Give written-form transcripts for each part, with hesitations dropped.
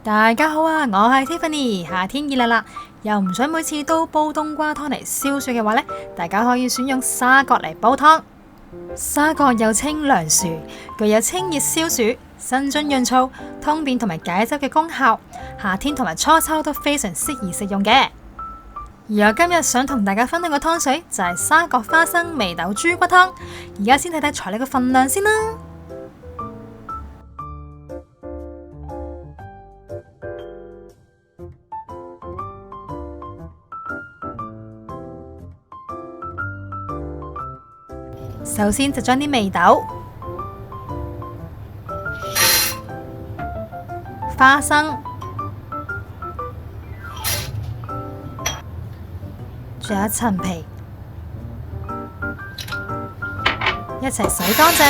大家好啊，我係 Tiffany。夏天熱辣辣，又唔想每次都煲冬瓜湯嚟消暑嘅話呢，大家可以選用沙葛嚟煲湯。沙葛有清涼暑，具有清熱消暑、生津潤燥、通便同埋解酒嘅功效，夏天同埋初秋都非常適宜食用嘅。而我今日想同大家分享嘅湯水就係沙葛花生眉豆豬骨湯。而家先睇睇材料嘅份量先啦。首先就將啲眉豆、花生，仲有一層皮，一齊洗乾淨。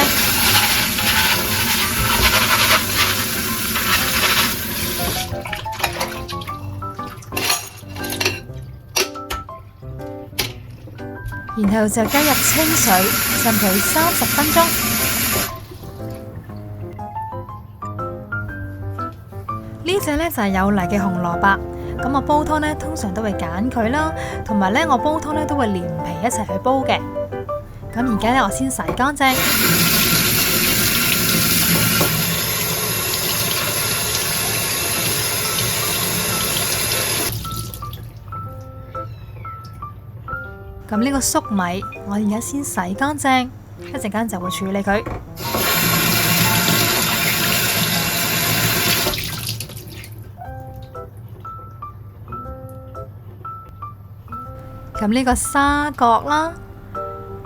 然後就加入清水浸佢30分鐘。呢隻呢就係有泥嘅紅蘿蔔，咁我煲湯呢通常都會揀佢啦，同埋呢我煲湯呢都會連皮一齊去煲嘅。咁而家呢我先洗乾淨。咁呢個粟米，我而家先洗乾淨，一陣間就會處理佢。咁呢個沙葛啦，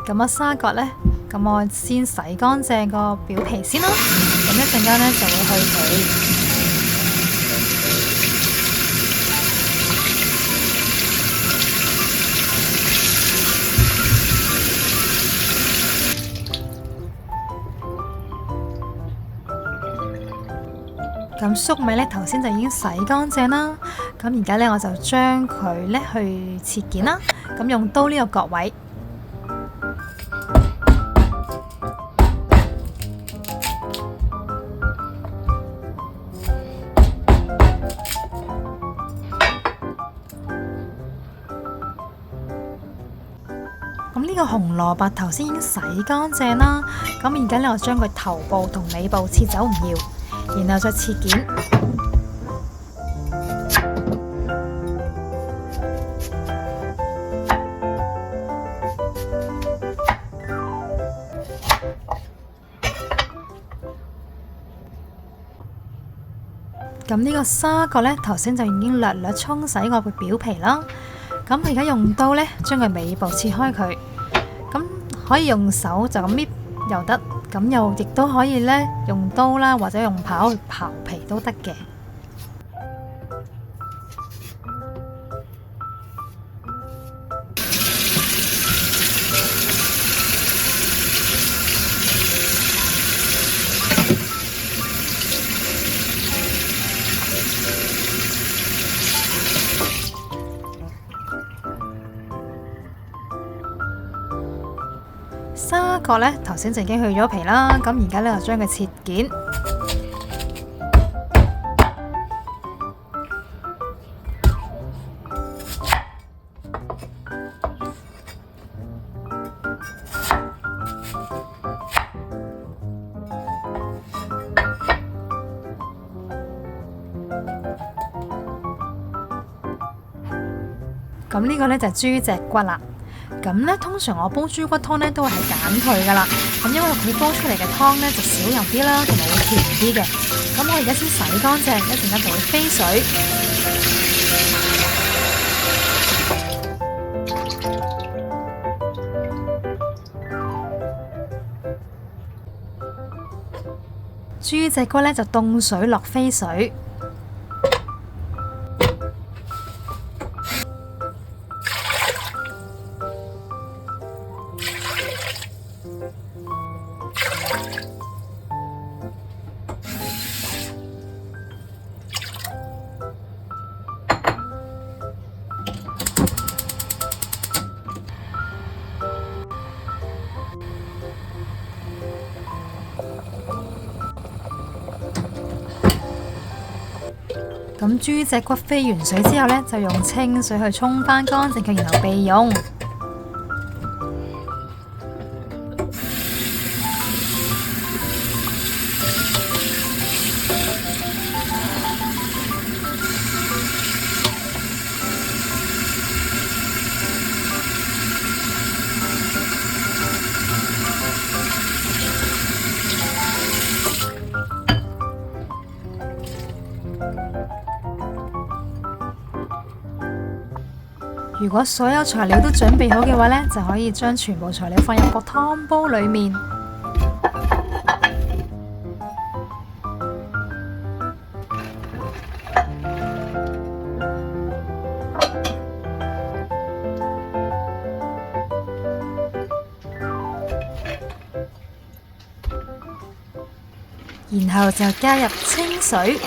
咁沙葛呢，咁我先洗乾淨個表皮先啦，咁一陣間呢就會去皮。咁粟米呢，頭先就已經洗乾淨啦。咁而家呢，我就將佢呢去切件啦。咁用刀呢個角位，咁呢個紅蘿蔔頭先已經洗乾淨啦。咁而家呢，我將佢頭部同尾部切走唔要。然後再切件，咁呢個沙葛呢，頭先就已經略略沖洗過個表皮啦。咁而家用刀呢，將佢尾部切開佢，咁可以用手就咁搣又得。咁又亦都可以呢，用刀啦，或者用刨去刨皮都得嘅。沙葛呢，頭先就已經去咗皮啦，咁而家呢，就將佢切件。咁呢個呢，就係豬脊骨啦。咁呢，通常我煲豬骨湯呢都係揀佢噶啦。咁因為佢煲出嚟嘅湯呢就少油啲啦，同埋會甜啲嘅。咁我而家先洗乾淨，一陣間就會飛水。豬脊骨呢就凍水落飛水。咁豬脊骨飛完水之後呢，就用清水去沖翻乾淨佢，然後備用。如果所有材料都準備好嘅話呢，就可以將全部材料放入個湯煲裏面。然後就加入清水。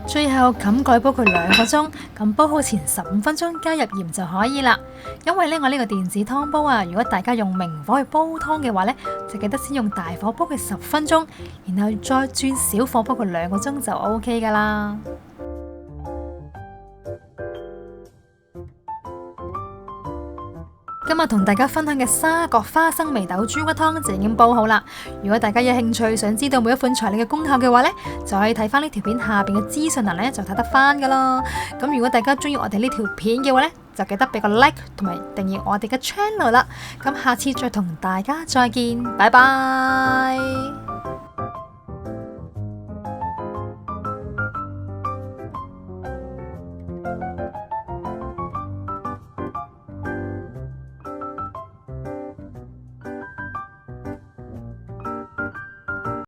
最後冚蓋煲佢2個鐘，咁煲好前15分鐘加入鹽就可以啦。因為呢，我呢個電子湯煲啊，如果大家用明火去煲湯嘅話呢，就記得先用大火煲佢10分鐘，然後再轉小火煲佢2個鐘就 OK 噶啦。今日同大家分享嘅沙葛花生眉豆豬骨湯就已經煲好啦。如果大家有興趣想知道每一款材料嘅功效嘅話呢，就可以睇翻呢條片下邊嘅資訊欄呢，就睇得翻噶啦。咁如果大家中意我哋呢條片嘅話呢，就記得俾個 like 同埋訂閱我哋嘅 channel 啦。咁下次再同大家再見，拜拜。